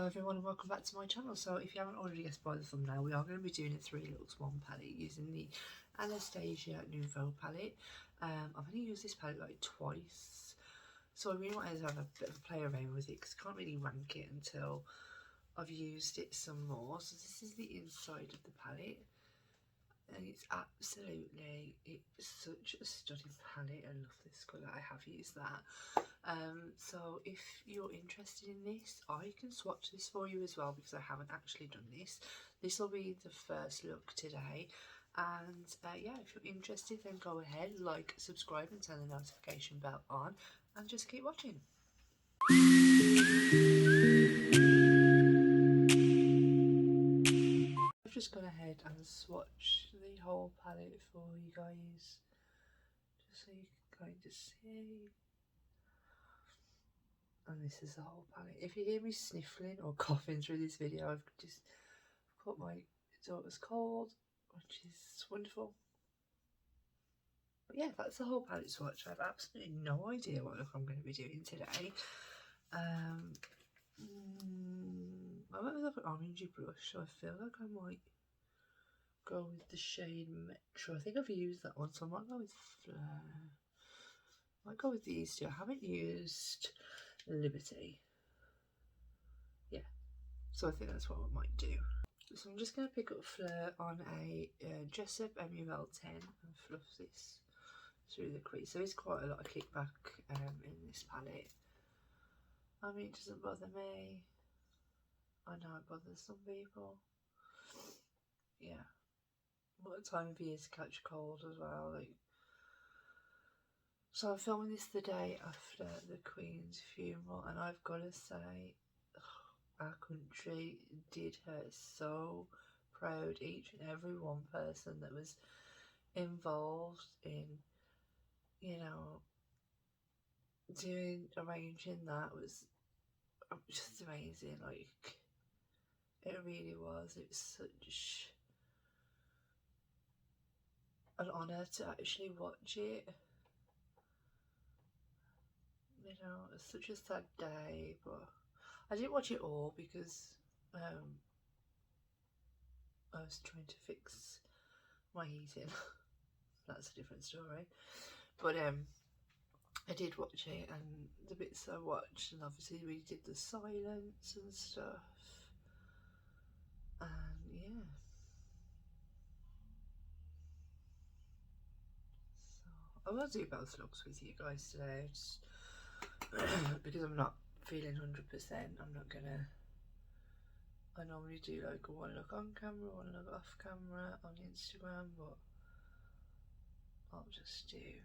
Hello everyone and welcome back to my channel. So if you haven't already guessed by the thumbnail, we are going to be doing a 3 looks 1 palette using the Anastasia Nouveau palette. I've only used this palette like twice, so I really wanted to have a bit of a play around with it because I can't really rank it until I've used it some more. So this is the inside of the palette, and it's such a stunning palette. I love this colour. I have used that. So if you're interested in this, I can swatch this for you as well because I haven't actually done this. This will be the first look today, and yeah, if you're interested then go ahead, like, subscribe and turn the notification bell on and just keep watching. I've just gone ahead and swatched the whole palette for you guys just so you can kind of see. And this is the whole palette. If you hear me sniffling or coughing through this video, I've got my daughter's cold, which is wonderful. But yeah, that's the whole palette swatch. I have absolutely no idea what look I'm going to be doing today. I went with an orangey brush, so I feel like I might go with the shade Metro. I think I've used that one, so I might go with Fleur. I might go with these two. I haven't used Liberty. Yeah, so I think that's what I might do. So I'm just going to pick up Fleur on a Jessup MUL10 and fluff this through the crease. So there's quite a lot of kickback in this palette. I mean, it doesn't bother me. I know it bothers some people. Yeah. What a time of year to catch a cold as well. Like, so I'm filming this the day after the Queen's funeral, and I've got to say, our country did her so proud. Each and every one person that was involved in, you know, arranging that was just amazing. Like, it really was. It was such an honour to actually watch it. You know, it's such a sad day, but I didn't watch it all because I was trying to fix my heating. That's a different story. But I did watch it, and the bits I watched, and obviously we did the silence and stuff, and yeah. So I will do both looks with you guys today, just because I'm not feeling 100%. I'm not gonna. I normally do like one look on camera, one look off camera on Instagram, but I'll just do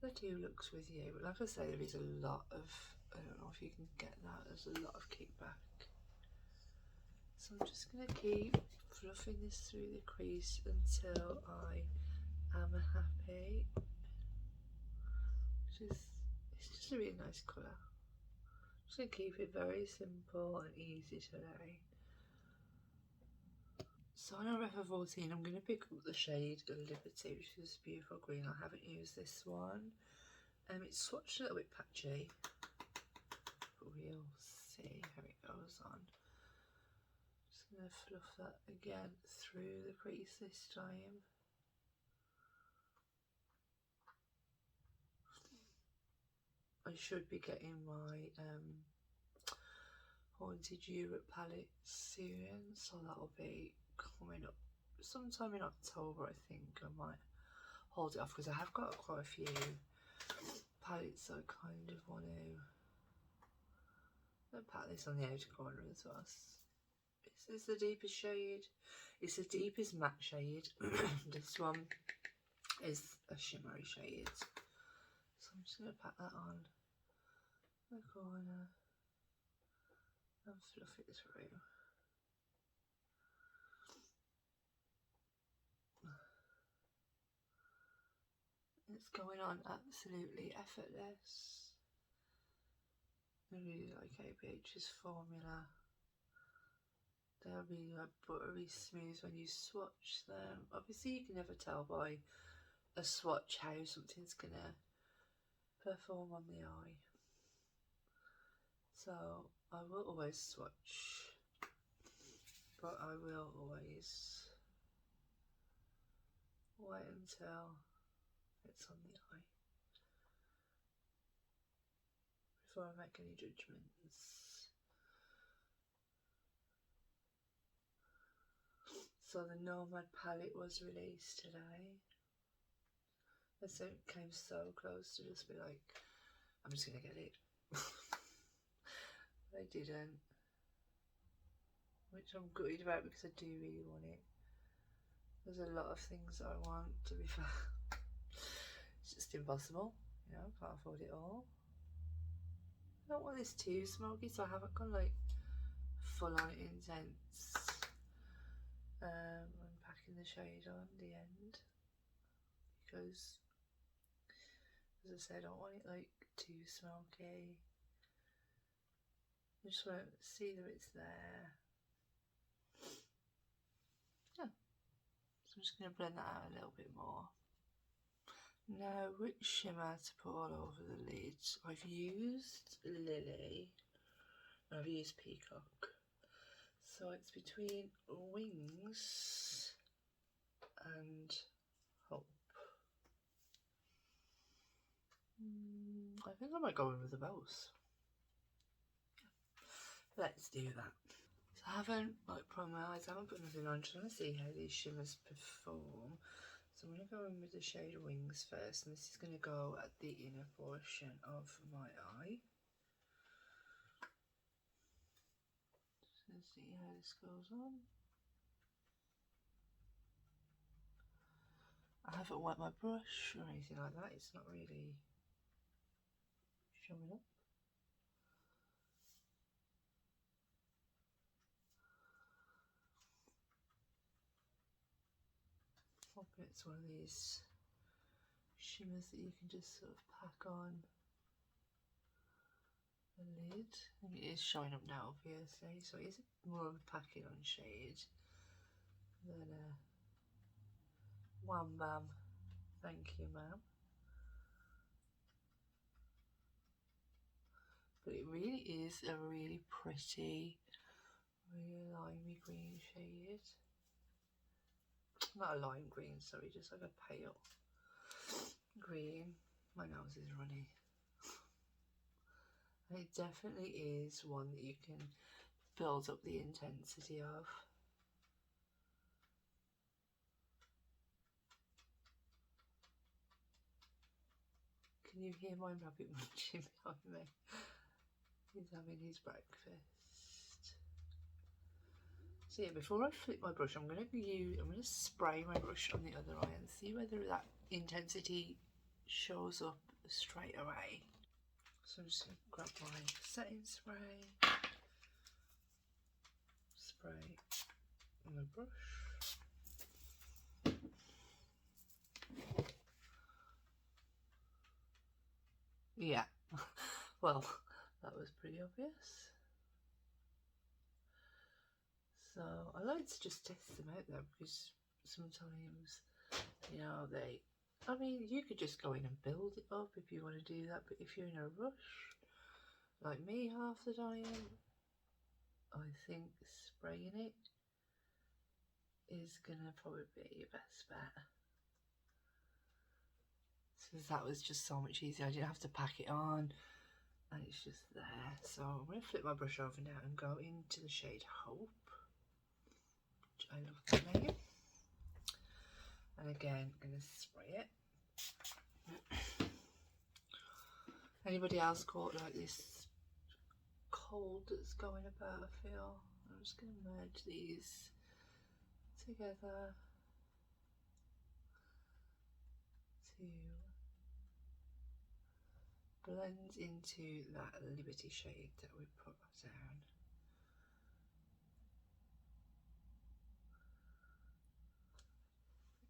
the 2 looks with you. But like I say, there is a lot of, I don't know if you can get that, there's a lot of kickback. So I'm just going to keep fluffing this through the crease until I am happy. It's just a really nice colour. I'm just going to keep it very simple and easy today. So on a Refa 14, I'm going to pick up the shade Liberty, which is beautiful green. I haven't used this one. It's swatched a little bit patchy, but we'll see how it goes on. Just going to fluff that again through the crease this time. I should be getting my Haunted Europe palette soon, so that'll be coming up sometime in October. I think I might hold it off because I have got quite a few palettes I kind of want to pat this on the outer corner as well. This is the deepest shade. It's the deepest matte shade. This one is a shimmery shade. So I'm just going to pat that on the corner and fluff it through. It's going on absolutely effortless. I really like ABH's formula. They're really like buttery smooth when you swatch them. Obviously you can never tell by a swatch how something's gonna perform on the eye. So I will always swatch, but I will always wait until it's on the eye before I make any judgments. So the Nomad palette was released today. It came so close to just be like, I'm just gonna get it. But I didn't, which I'm gutted about because I do really want it. There's a lot of things I want, to be fair. It's just impossible, you know, can't afford it all. I don't want this too smoky, so I haven't gone like full on intense. I'm packing the shade on the end because, as I said, I don't want it like too smoky. I just want to see that it's there. Yeah, so I'm just going to blend that out a little bit more. Now, which shimmer to put all over the lids? I've used Lily and I've used Peacock. So it's between Wings and Hope. I think I might go in with the both. Let's do that. So I haven't primed my eyes, I haven't put nothing on, just want to see how these shimmers perform. So I'm going to go in with the shade Wings first, and this is going to go at the inner portion of my eye. Just going to see how this goes on. I haven't wet my brush or anything like that, it's not really showing up. Hoping it's one of these shimmers that you can just sort of pack on the lid. I think it is showing up now, obviously, so it is more of a packing on shade than a wham bam, thank you ma'am. But it really is a really pretty, really limey green shade. Not a lime green, sorry, just like a pale green. My nose is runny. And it definitely is one that you can build up the intensity of. Can you hear my rabbit munching behind me? He's having his breakfast. So yeah, before I flip my brush, I'm gonna spray my brush on the other eye and see whether that intensity shows up straight away. So I'm just gonna grab my setting spray, spray on the brush. Yeah, well, that was pretty obvious. So I like to just test them out though, because sometimes, you know, I mean, you could just go in and build it up if you want to do that, but if you're in a rush, like me half the time, I think spraying it is gonna probably be your best bet. Because that was just so much easier. I didn't have to pack it on, and it's just there. So I'm gonna flip my brush over now and go into the shade Hope, which I love the name. And again, I'm gonna spray it. Anybody else caught like this cold that's going about? I feel I'm just going to merge these together to blend into that Liberty shade that we put down.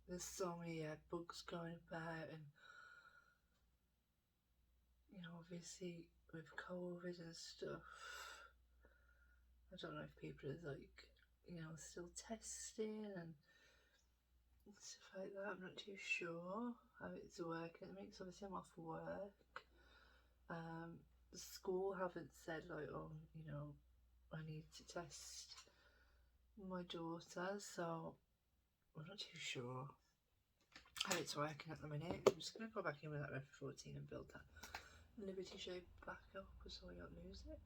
There's so many bugs going about, and you know, obviously with COVID and stuff, I don't know if people are like, you know, still testing and stuff like that. I'm not too sure how it's working. It makes obviously I'm off work. the school haven't said like, oh, you know, I need to test my daughter, so I'm not too sure how it's working at the minute. I'm just going to go back in with that Ref 14 and build that Liberty shade back up so I don't lose it.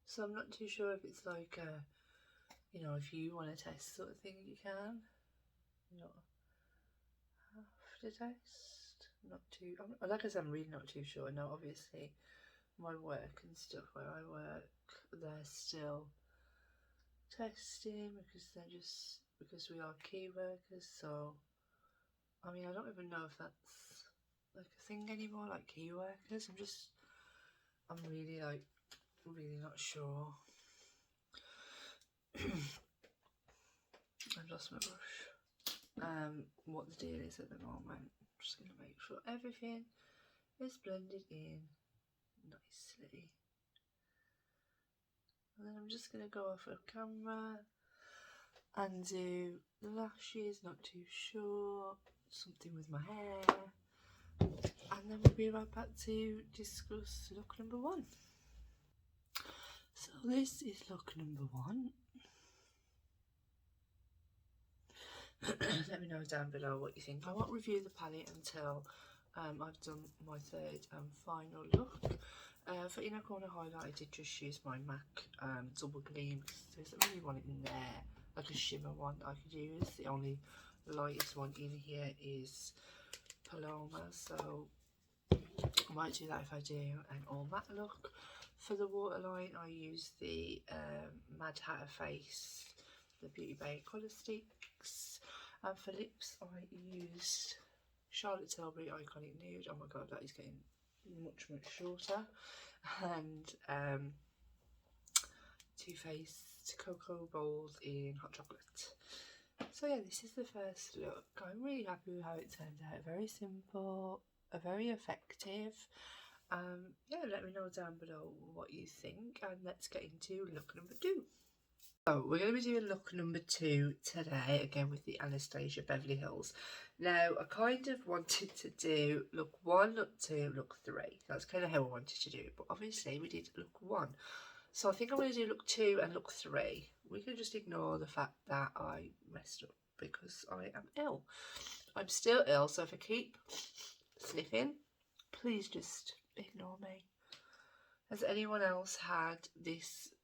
So I'm not too sure if it's like a, you know, if you want to test sort of thing, you can. You don't have to test. Not too, like I said, I'm really not too sure. Now, obviously, my work and stuff where I work, they're still testing because we are key workers. So, I mean, I don't even know if that's like a thing anymore, like key workers. I'm really like, really not sure. I've lost my brush. What the deal is at the moment. I'm just going to make sure everything is blended in nicely. And then I'm just going to go off of camera and do the lashes, not too sure, something with my hair. And then we'll be right back to discuss look number 1. So this is look number 1. Let me know down below what you think. I won't review the palette until I've done my third and final look. For inner corner highlight, I did just use my MAC double gleam because there isn't really one in there, like a shimmer one I could use. The only lightest one in here is Paloma, so I might do that if I do an all matte look. For the waterline, I use the Mad Hatter Face, the Beauty Bay colour sticks. And for lips, I used Charlotte Tilbury Iconic Nude. Oh my god, that is getting much shorter. And Too Faced Cocoa Bowls in Hot Chocolate. So yeah, this is the first look. I'm really happy with how it turned out. Very simple, very effective. Yeah, let me know down below what you think, and let's get into look number 2. So we're going to be doing look number 2 today, again with the Anastasia Beverly Hills. Now, I kind of wanted to do look 1, look 2, look 3. That's kind of how I wanted to do it, but obviously we did look 1. So I think I'm going to do look 2 and look 3. We can just ignore the fact that I messed up because I am ill. I'm still ill, so if I keep sniffing, please just ignore me. Has anyone else had this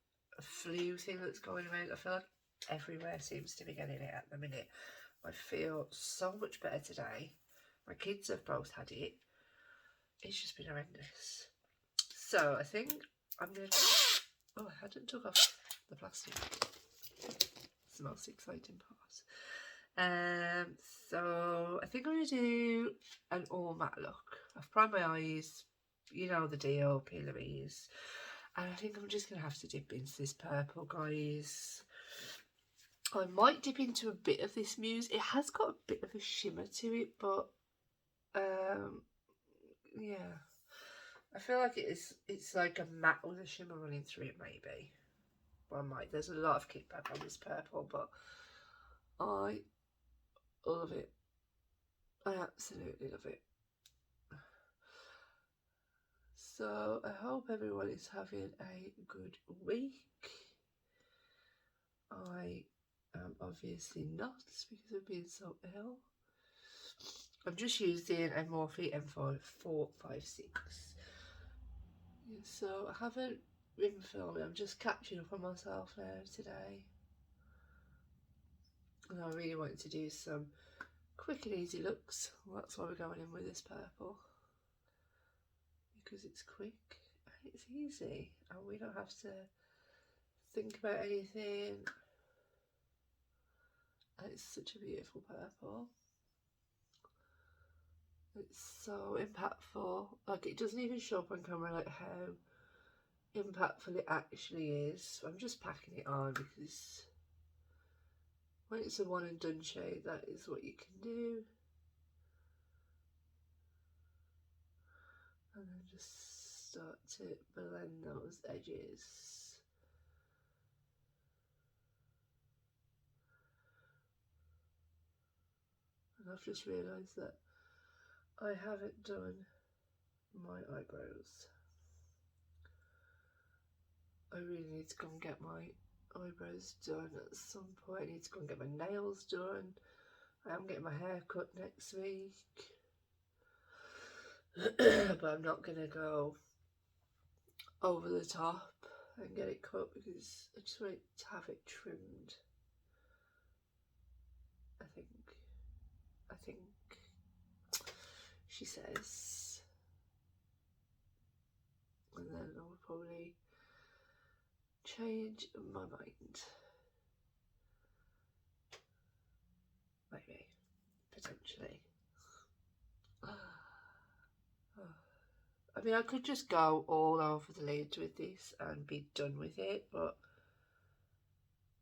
flu thing that's going around? I feel like everywhere seems to be getting it at the minute. I feel so much better today. My kids have both had it. It's just been horrendous. So I think I'm going to... Oh, I hadn't took off the plastic. It's the most exciting part. So I think I'm going to do an all matte look. I've primed my eyes, you know the deal, peelers. And I think I'm just going to have to dip into this purple, guys. I might dip into a bit of this Muse. It has got a bit of a shimmer to it, but yeah. I feel like it's like a matte with a shimmer running through it, maybe. Well, I might. There's a lot of kickback on this purple, but I love it. I absolutely love it. So I hope everyone is having a good week. I am obviously not because I've been so ill. I'm just using a Morphe M456. Yeah, so I haven't been filming. I'm just catching up on myself now today. And I really wanted to do some quick and easy looks. Well, that's why we're going in with this purple. Because it's quick and it's easy. And we don't have to think about anything. And it's such a beautiful purple. It's so impactful. Like, it doesn't even show up on camera like how impactful it actually is. I'm just packing it on because when it's a one and done shade, that is what you can do. And then just start to blend those edges. And I've just realised that I haven't done my eyebrows. I really need to go and get my eyebrows done at some point. I need to go and get my nails done. I am getting my hair cut next week. But I'm not going to go over the top and get it cut because I just want to have it trimmed. I think she says, and then I'll probably change my mind. Maybe, potentially. I mean, I could just go all over the lids with this and be done with it, but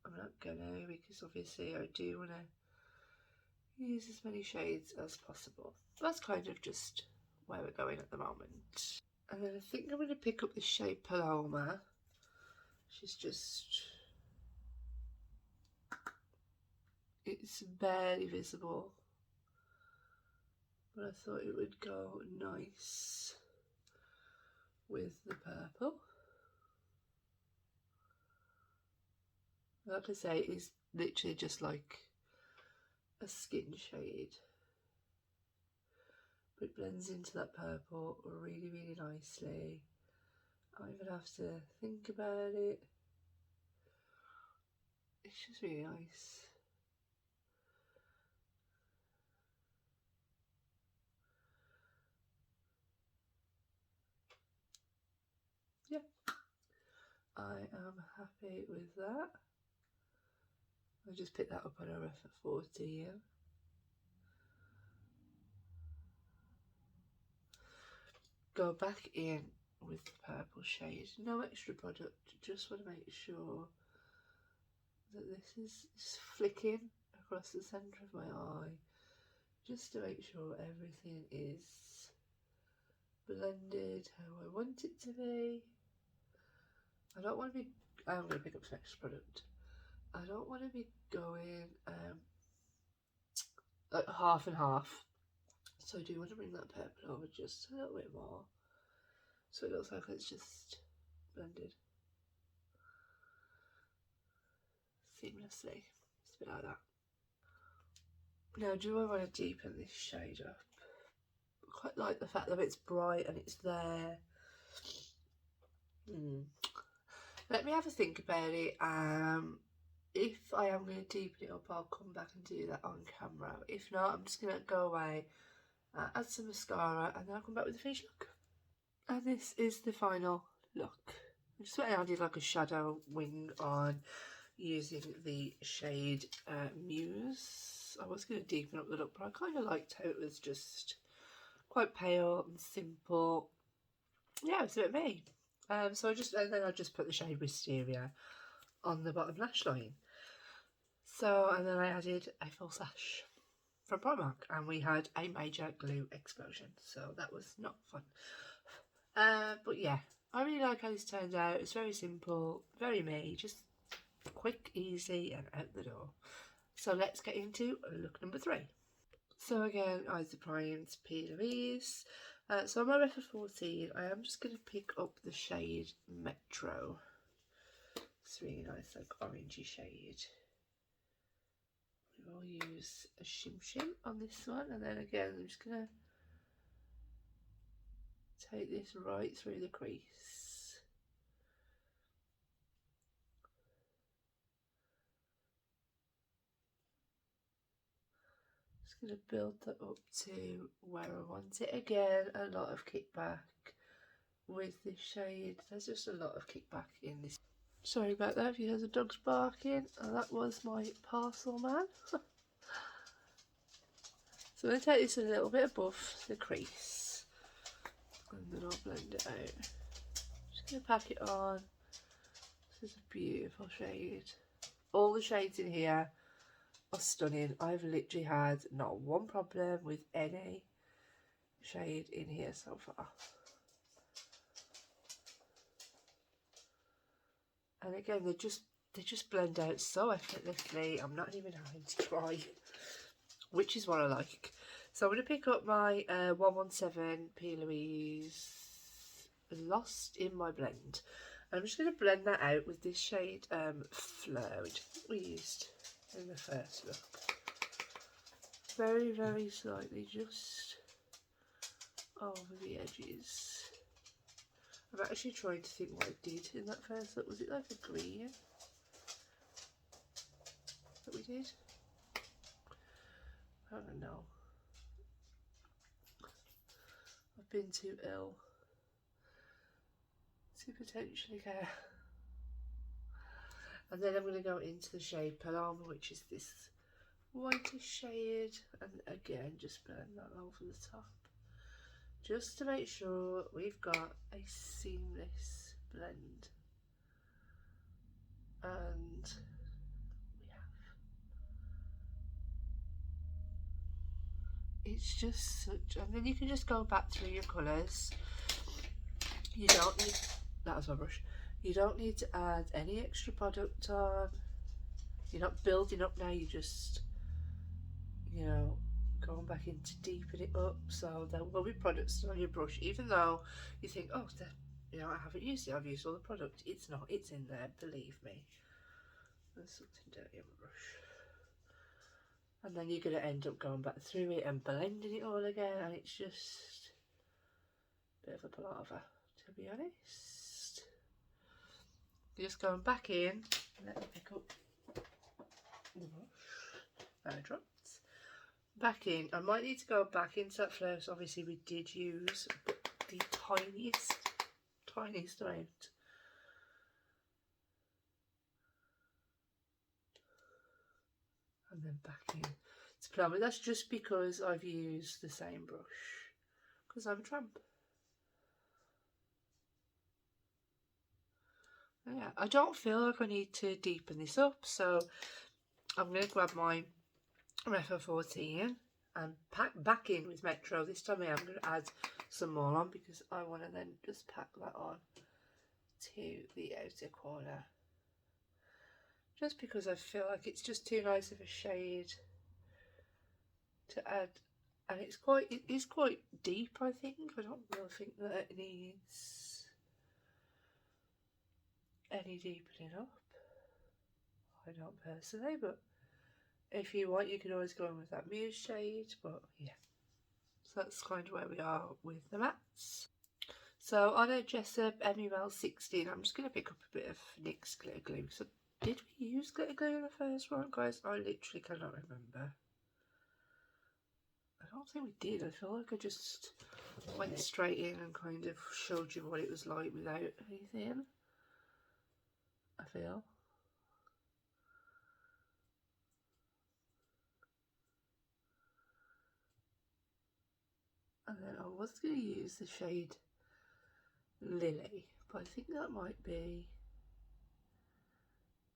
I'm not gonna, because obviously I do want to use as many shades as possible. That's kind of just where we're going at the moment. And then I think I'm going to pick up the shade Paloma. She's just, it's barely visible, but I thought it would go nice with the purple. Like I say, it's literally just like a skin shade, but it blends into that purple really, really nicely. I don't even have to think about it. It's just really nice. Yeah, I am happy with that. I just picked that up on a ref at 40. Go back in with the purple shade. No extra product, just want to make sure that this is just flicking across the centre of my eye, just to make sure everything is blended how I want it to be. I don't want to be, I'm going to pick up some extra product. I don't want to be going like half and half. So I do want to bring that purple over just a little bit more, so it looks like it's just blended seamlessly. Just a bit like that. Now, do I want to deepen this shade up? I quite like the fact that it's bright and it's there. Let me have a think about it. If I am going to deepen it up, I'll come back and do that on camera. If not, I'm just going to go away, add some mascara, and then I'll come back with the finished look. And this is the final look. I just went and added like a shadow wing on using the shade Muse. I was going to deepen up the look, but I kind of liked how it was just quite pale and simple. Yeah, it's a bit me. So I just put the shade Wisteria on the bottom lash line. So, and then I added a false lash from Primark, and we had a major glue explosion, so that was not fun. But yeah, I really like how this turned out. It's very simple, very me, just quick, easy, and out the door. So let's get into look number 3. So again, eyes are primed, P. Louise. So on my refer 14, I am just going to pick up the shade Metro. It's really nice, like orangey shade. We will use a shim shim on this one, and then again, I'm just going to take this right through the crease. Just going to build that up to where I want it. Again, a lot of kickback with this shade. There's just a lot of kickback in this. Sorry about that if you heard the dogs barking. That was my parcel man. So I'm going to take this a little bit above the crease, and then I'll blend it out. Just going to pack it on. This is a beautiful shade. All the shades in here are stunning. I've literally had not one problem with any shade in here so far. And again, they just blend out so effortlessly. I'm not even having to try, which is what I like. So I'm going to pick up my 117 P. Louise Lost in My Blend. I'm just going to blend that out with this shade Fleur, which we used in the first look. Very, very slightly, just over the edges. I'm actually trying to think what I did in that first look. Was it like a green that we did? I don't know. I've been too ill to potentially care. And then I'm going to go into the shade Paloma, which is this whitish shade, and again just blend that over the top, just to make sure we've got a seamless blend. And we have. It's just such, and then you can just go back through your colours. You don't need, that was my brush, you don't need to add any extra product on. You're not building up now, you just, you know, going back in to deepen it up. So there will be products on your brush, even though you think, oh, you know, I haven't used it, I've used all the product. It's not, it's in there, believe me. There's something dirty on my brush. And then you're going to end up going back through it and blending it all again, and it's just a bit of a palaver, to be honest. You're just going back in, let me pick up the brush, there it drops. Back in, I might need to go back into that first. Obviously we did use the tiniest amount. And then back in to plumber. That's just because I've used the same brush, because I'm a tramp. Yeah, I don't feel like I need to deepen this up, so I'm going to grab my Refa 14 and pack back in with Metro. This time I'm going to add some more on, because I want to then just pack that on to the outer corner, just because I feel like it's just too nice of a shade to add, and it is quite deep. I think I don't really think that it needs any deepening up. I don't personally, but if you want, you can always go in with that Muse shade. But yeah, so that's kind of where we are with the mattes. So on a Jessup MUL 16, I'm just going to pick up a bit of NYX glitter glue. So did we use glitter glue in the first one, guys? I literally cannot remember. I don't think we did. I feel like I just went straight in and kind of showed you what it was like without anything, I feel. And then I was going to use the shade Lily, but I think that might be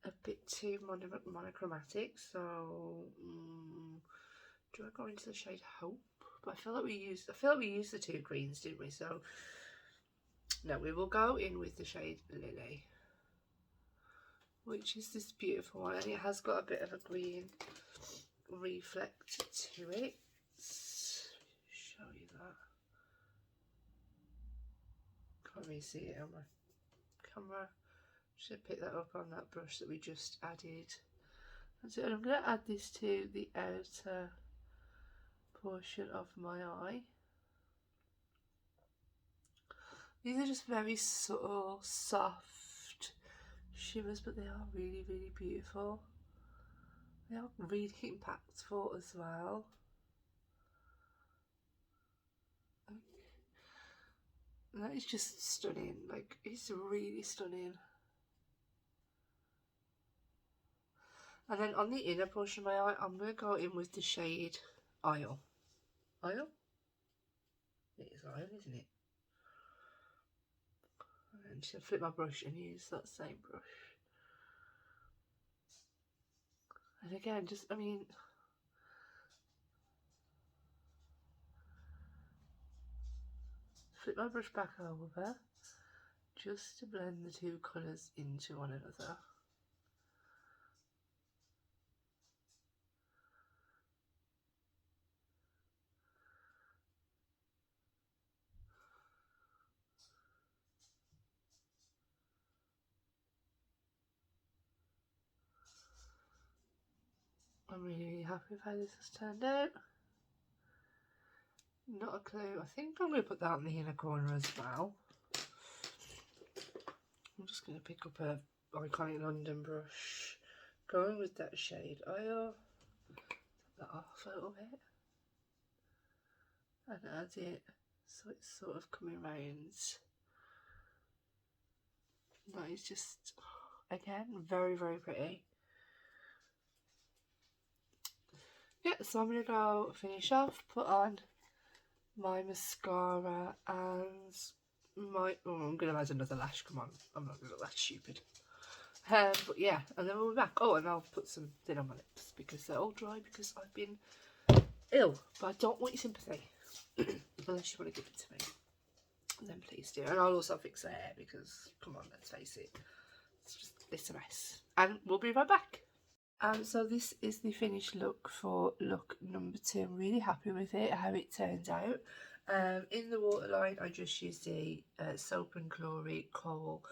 a bit too monochromatic, so do I go into the shade Hope? But I feel like we used the two greens, didn't we? So no, we will go in with the shade Lily, which is this beautiful one, and it has got a bit of a green reflect to it. Show you that. Can't really see it on my camera. Should pick that up on that brush that we just added. And so I'm going to add this to the outer portion of my eye. These are just very subtle, soft shimmers, but they are really, really beautiful. They are really impactful as well. That is just stunning. Like, it's really stunning. And then on the inner portion of my eye, I'm going to go in with the shade Isle. Isle? It is Isle, isn't it? And just flip my brush and use that same brush. And again, just, I mean, flip my brush back over just to blend the two colours into one another. I'm really happy with how this has turned out. Not a clue. I think I'm going to put that in the inner corner as well. I'm just going to pick up a Iconic London brush, going with that shade oil, tap that off a little bit, and add it so it's sort of coming round. That is just, again, very, very pretty. Yeah, so I'm going to go finish off, put on my mascara and my, oh, I'm going to add another lash, come on, I'm not going to look that stupid. But yeah, and then we'll be back. Oh, and I'll put some thin on my lips because they're all dry because I've been ill, but I don't want your sympathy. Unless you want to give it to me, then please do. And I'll also fix the hair because, come on, let's face it, it's a mess. And we'll be right back. So this is the finished look for look number 2. I'm really happy with it, how it turned out. In the waterline, I just used the Soap and Glory Kohl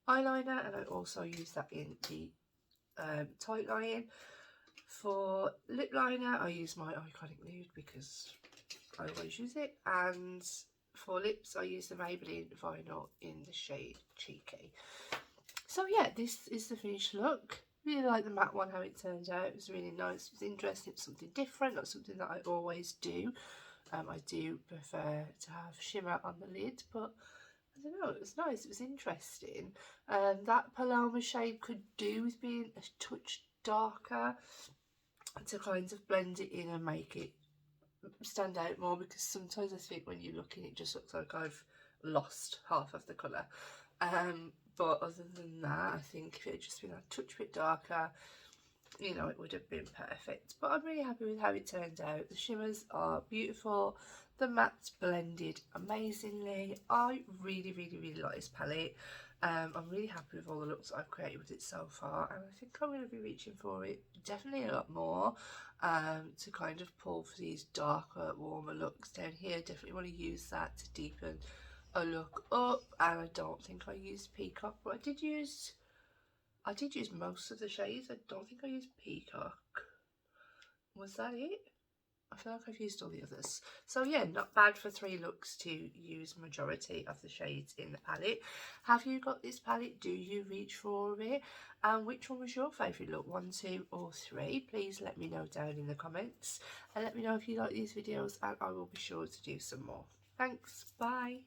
eyeliner, and I also used that in the tight line. For lip liner, I use my Iconic Nude because I always use it, and for lips I use the Maybelline Vinyl in the shade Cheeky. So yeah, this is the finished look. Really like the matte one, how it turned out. It was really nice, it was interesting, it's something different, not something that I always do. I do prefer to have shimmer on the lid, but I don't know, it was nice, it was interesting. That Paloma shade could do with being a touch darker to kind of blend it in and make it stand out more, because sometimes I think when you look in it just looks like I've lost half of the colour. But other than that, I think if it had just been a touch bit darker, you know, it would have been perfect. But I'm really happy with how it turned out. The shimmers are beautiful. The mattes blended amazingly. I really, really, really like this palette. I'm really happy with all the looks I've created with it so far, and I think I'm going to be reaching for it definitely a lot more to kind of pull for these darker, warmer looks down here. Definitely want to use that to deepen a look up, and I don't think I used Peacock, but I did use most of the shades. I don't think I used Peacock. Was that it? I feel like I've used all the others. So yeah, not bad for 3 looks to use majority of the shades in the palette. Have you got this palette? Do you reach for it? And which one was your favourite look? 1, 2 or 3? Please let me know down in the comments. And let me know if you like these videos, and I will be sure to do some more. Thanks, bye.